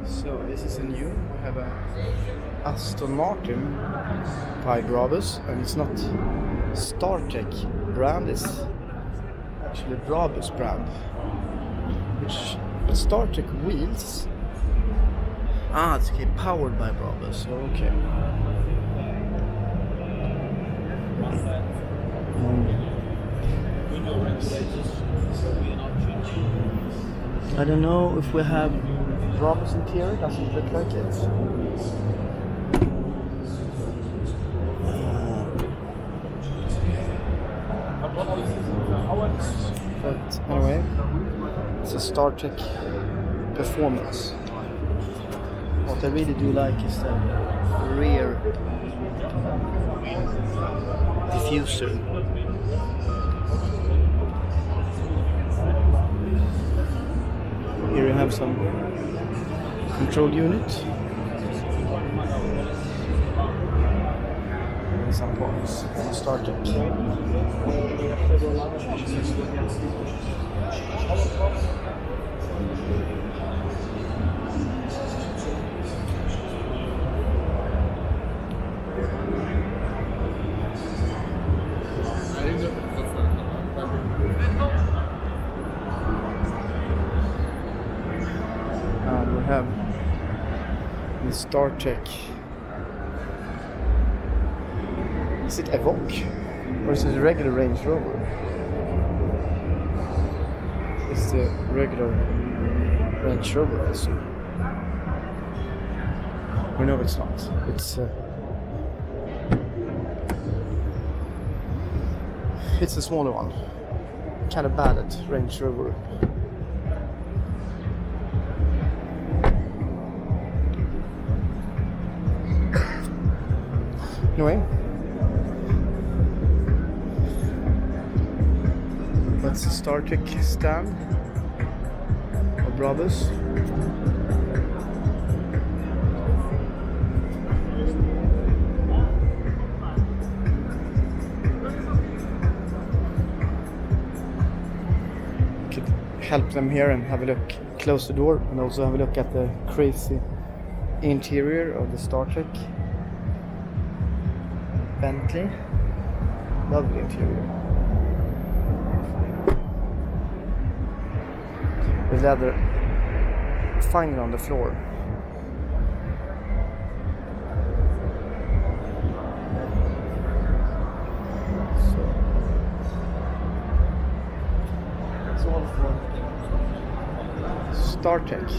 So this is a new. We have a Aston Martin by Brabus, and it's not Startech brand. It's actually Brabus brand. Which Startech wheels. It's okay, powered by Brabus. Okay. I don't know if we have Brabus interior. Doesn't look like it. But anyway, it's a Startech performance. What I really do like is the rear diffuser. Here you have some control unit and some parts from Startech. We have the Startech. Is it Evoque or is it a regular Range Rover? It's the regular Range Rover also. Or no, it's not. It's a smaller one. Kind of bad at Range Rover. Anyway, that's the Startech stand of Brabus. Could help them here and have a look, close the door, and also have a look at the crazy interior of the Startech Bentley. Lovely interior. With leather fine on the floor. So that's all for Startech.